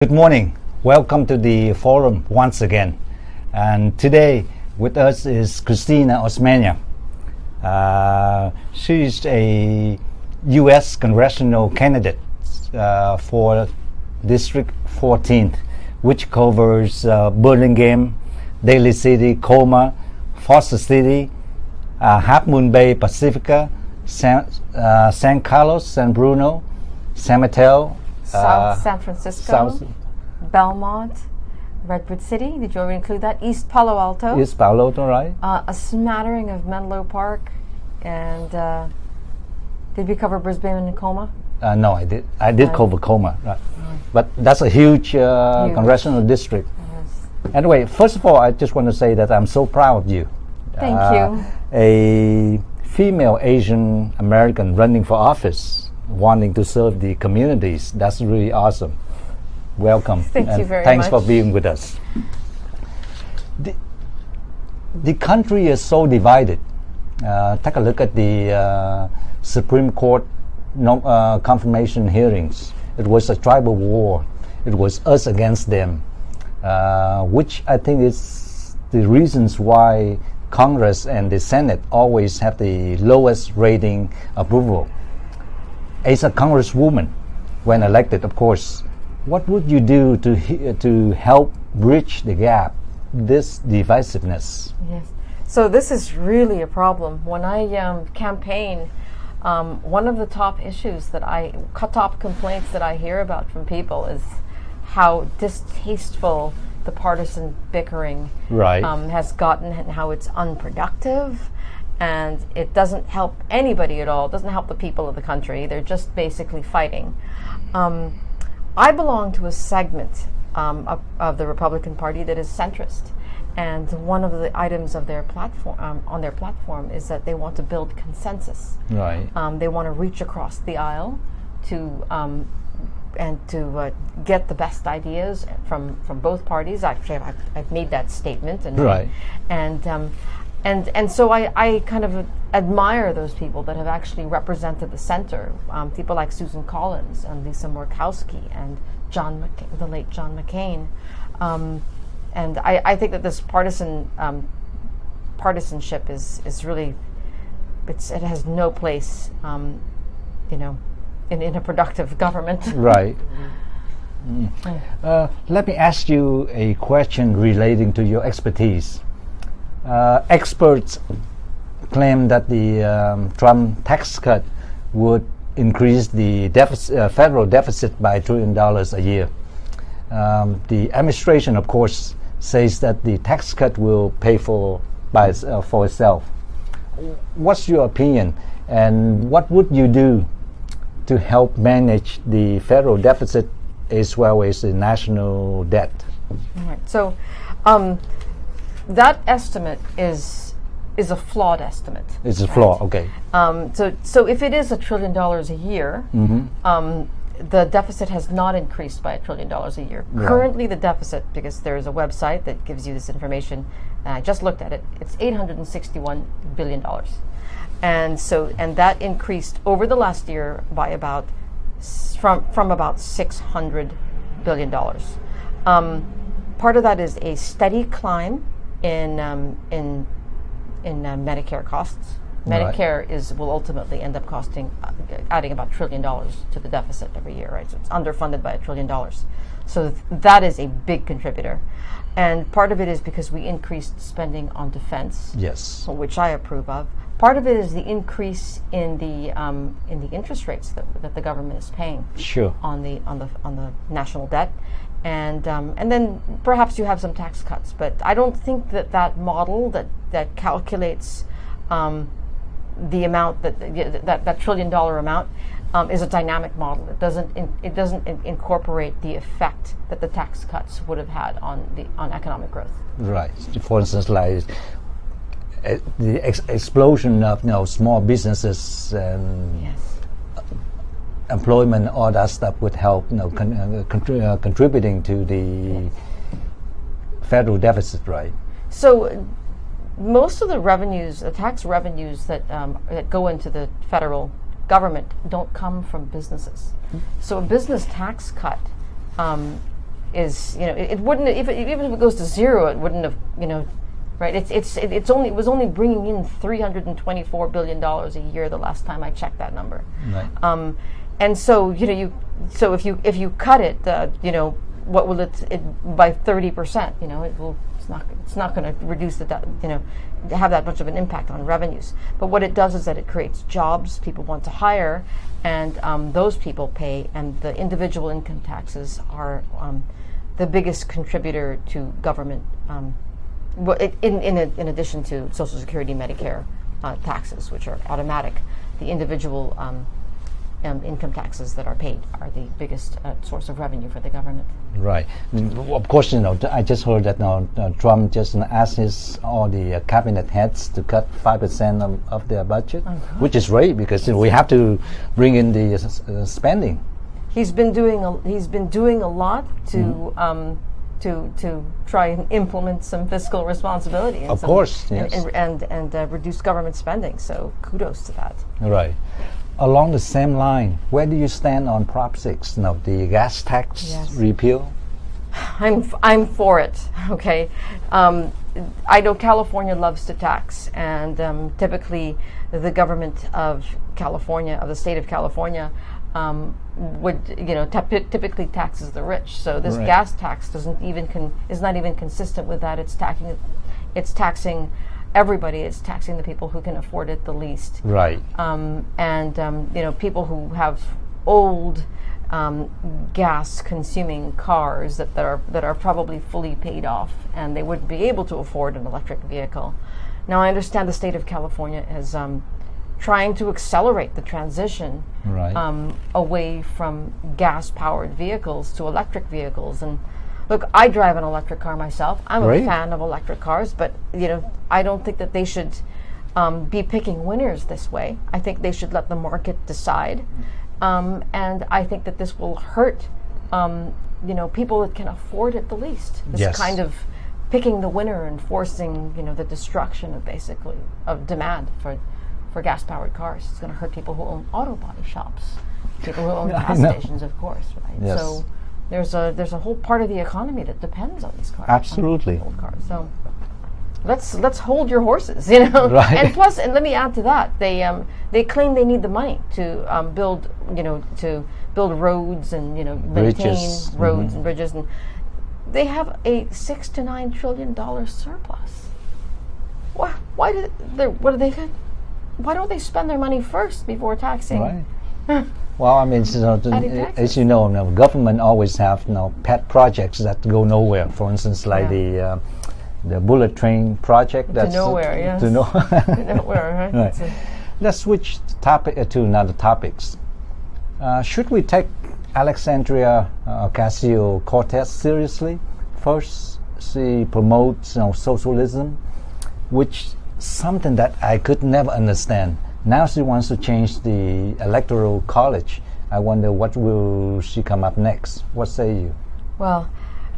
Good morning. Welcome to the forum once again. And today with us is Cristina Osmena. She's a US Congressional candidate for District 14th, which covers Burlingame, Daly City, Colma, Foster City, Half Moon Bay, Pacifica, San Carlos, San Bruno, San Mateo, South San Francisco, Belmont, Redwood City. Did you already include that? East Palo Alto. East Palo Alto, right? A smattering of Menlo Park. And did we cover Brisbane and Colma? No, I did. I did cover Colma, right? But that's a huge congressional district. Yes. Anyway, first of all, I just want to say that I'm so proud of you. Thank you. A female Asian American running for office, wanting to serve the communities. That's really awesome. Welcome. Thank you very thanks much. for being with us. The country is so divided. Take a look at the Supreme Court confirmation hearings. It was a tribal war. It was us against them, which I think is the reasons why Congress and the Senate always have the lowest rating approval. As a congresswoman, when elected, of course, what would you do to help bridge the gap, this divisiveness? Yes. So this is really a problem. When I campaign, one of the top issues top complaints that I hear about from people is how distasteful the partisan bickering has gotten, and how it's unproductive. And it doesn't help anybody at all. It doesn't help the people of the country. They're just basically fighting. I belong to a segment of the Republican Party that is centrist. And one of the items of their platform, on their platform, is that they want to build consensus. Right. They want to reach across the aisle to get the best ideas from both parties. Actually, I've made that statement. And right. And so I kind of admire those people that have actually represented the center. People like Susan Collins and Lisa Murkowski and the late John McCain. And I think that this partisanship is really, it has no place, in a productive government. Right. Let me ask you a question relating to your expertise. Experts claim that the Trump tax cut would increase the federal deficit by $1 trillion a year. The administration, of course, says that the tax cut will pay for itself. What's your opinion, and what would you do to help manage the federal deficit as well as the national debt? All right. So that estimate is a flawed estimate. It's a flaw, okay. So if it is $1 trillion a year, the deficit has not increased by $1 trillion a year. Right. Currently, the deficit, because there is a website that gives you this information, and I just looked at it, it's $861 billion. And that increased over the last year by from about $600 billion. Part of that is a steady climb in Medicare costs. Medicare will ultimately end up adding about $1 trillion to the deficit every year, right? So it's underfunded by $1 trillion. So that is a big contributor. And part of it is because we increased spending on defense, yes, which I approve of. Part of it is the increase in the interest rates that the government is paying, sure, on the national debt. And then perhaps you have some tax cuts, but I don't think that model that calculates the amount that $1 trillion amount is a dynamic model. It doesn't incorporate the effect that the tax cuts would have had on economic growth. Right. For instance, like the explosion of small businesses and yes, employment, all that stuff would help, contributing to the federal deficit, right? So most of the revenues, the tax revenues that go into the federal government don't come from businesses. So a business tax cut is, it wouldn't, even if it goes to zero, it wouldn't have, right? It was only bringing in $324 billion a year the last time I checked that number. Right. And so so if you cut it, what will it by 30%? It's not going to reduce have that much of an impact on revenues. But what it does is that it creates jobs. People want to hire, and those people pay. And the individual income taxes are the biggest contributor to government. In addition to Social Security, Medicare taxes, which are automatic, the individual income taxes that are paid are the biggest source of revenue for the government. Right. Of course, I just heard that now Trump just asked all the cabinet heads to cut 5% of their budget, which is great because we have to bring in the spending. He's been doing a lot to try and implement some fiscal responsibility. Of course, yes. And reduce government spending. So kudos to that. Right. Along the same line, where do you stand on Prop 6? The gas tax repeal? I'm for it. Okay, I know California loves to tax, and typically the government of California, of the state of California, would typically taxes the rich. So this gas tax is not even consistent with that. It's taxing everybody. It's taxing the people who can afford it the least. Right. People who have old gas-consuming cars that are probably fully paid off, and they wouldn't be able to afford an electric vehicle. Now, I understand the state of California is trying to accelerate the transition away from gas-powered vehicles to electric vehicles. And look, I drive an electric car myself. I'm a fan of electric cars, but I don't think that they should be picking winners this way. I think they should let the market decide, and I think that this will hurt people that can afford it the least. This kind of picking the winner and forcing the destruction of demand for gas-powered cars. It's going to hurt people who own auto body shops, people who own gas stations, of course, right? Yes. So there's a whole part of the economy that depends on these cars. Absolutely. Old cars. So let's hold your horses, Right. And plus, and let me add to that, they claim they need the money to build roads and maintain bridges. roads and bridges, and they have a $6 to $9 trillion surplus. Why don't they spend their money first before taxing? Right. Well, I mean, as you know, government always have pet projects that go nowhere. For instance, like the bullet train project. That's nowhere. Yes. To nowhere. Right. Right. Let's switch to another topics. Should we take Alexandria Castillo Cortez seriously? First, she promotes socialism, which something that I could never understand. Now she wants to change the electoral college. I wonder what will she come up next. What say you? Well,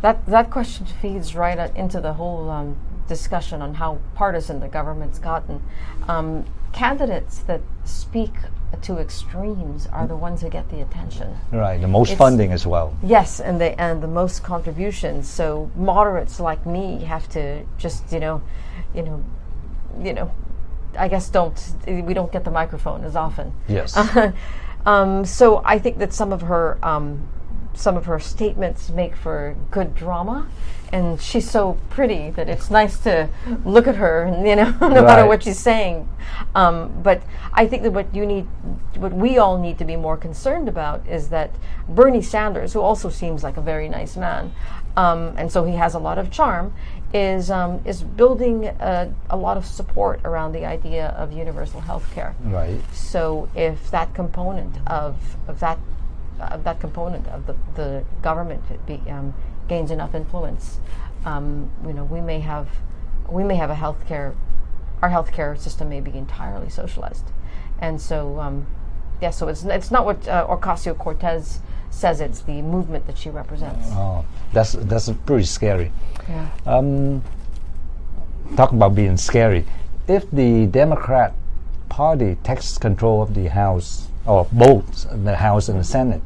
that question feeds right into the whole discussion on how partisan the government's gotten. Candidates that speak to extremes are the ones that get the attention. Right, the most funding as well. Yes, and the most contributions. So moderates like me have to just I guess we don't get the microphone as often. Yes. So I think that some of her statements make for good drama, and she's so pretty that it's nice to look at her, and no matter what she's saying. But I think that what we all need to be more concerned about is that Bernie Sanders, who also seems like a very nice man, and so he has a lot of charm, is building a lot of support around the idea of universal health care. Right. So if that component of the government gains enough influence, we may have a our healthcare system may be entirely socialized, and so so it's not what Ocasio-Cortez says. It's the movement that she represents. Oh, that's pretty scary. Yeah. Talk about being scary. If the Democrat Party takes control of the House, or both the House and the Senate,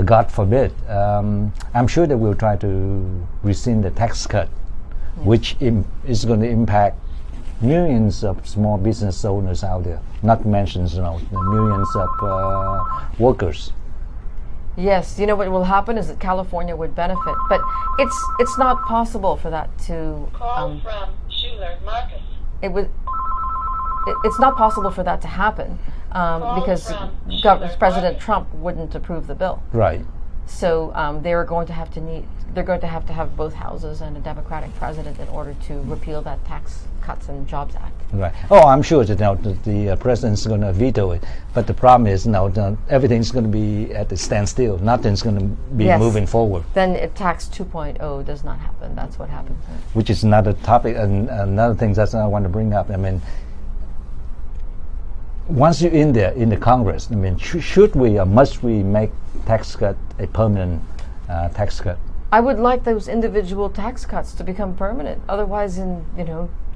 God forbid, I'm sure they will try to rescind the tax cut, which is going to impact millions of small business owners out there, not to mention the millions of workers. Yes, you know what will happen is that California would benefit, but it's not possible for that to. Call from Schuler Marcus. It's not possible for that to happen because President Trump wouldn't approve the bill. Right. So they're going to have to have both houses and a Democratic president in order to repeal that Tax Cuts and Jobs Act. Right. Oh, I'm sure that the president's going to veto it. But the problem is everything's going to be at a standstill. Nothing's going to be moving forward. Then if Tax 2.0 does not happen, that's what happens. Which is another topic and another thing that I want to bring up. I mean, once you're in the Congress, I mean, should we or must we make tax cut a permanent tax cut? I would like those individual tax cuts to become permanent. Otherwise, in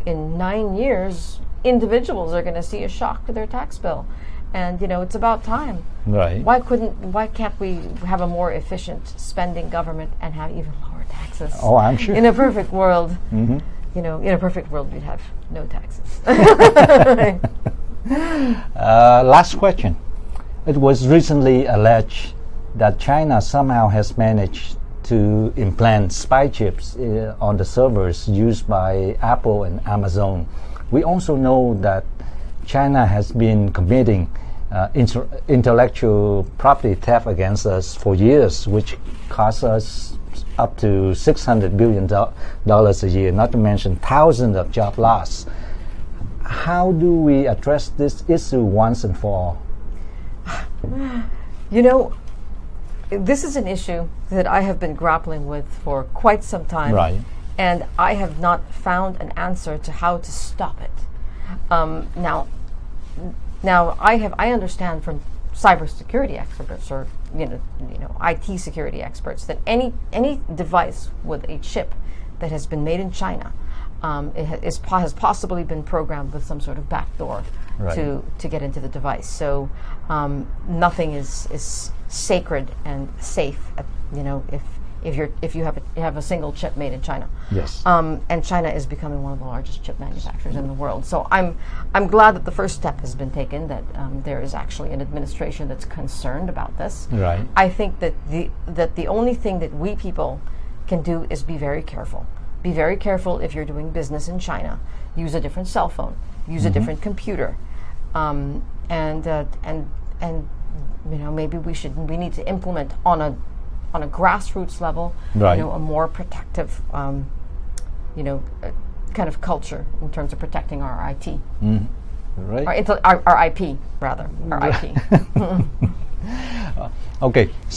9 years, individuals are going to see a shock to their tax bill, and it's about time. Right. Why can't we have a more efficient spending government and have even lower taxes? Oh, I'm sure. In a perfect world, mm-hmm. In a perfect world, we'd have no taxes. Last question. It was recently alleged that China somehow has managed to implant spy chips on the servers used by Apple and Amazon. We also know that China has been committing intellectual property theft against us for years, which costs us up to $600 billion a year, not to mention thousands of job loss. How do we address this issue once and for all? This is an issue that I have been grappling with for quite some time, right. And I have not found an answer to how to stop it. Now, I understand from cybersecurity experts or IT security experts that any device with a chip that has been made in China has possibly been programmed with some sort of backdoor right. to get into the device. So nothing is sacred and safe. If you have a single chip made in China. Yes. And China is becoming one of the largest chip manufacturers in the world. So I'm glad that the first step has been taken. That there is actually an administration that's concerned about this. Right. I think that the only thing that we people can do is be very careful. Be very careful if you're doing business in China. Use a different cell phone. Use a different computer, and maybe we need to implement on a grassroots level, right. A more protective, kind of culture in terms of protecting our IT, right? Our IP rather, our IP. Okay, so.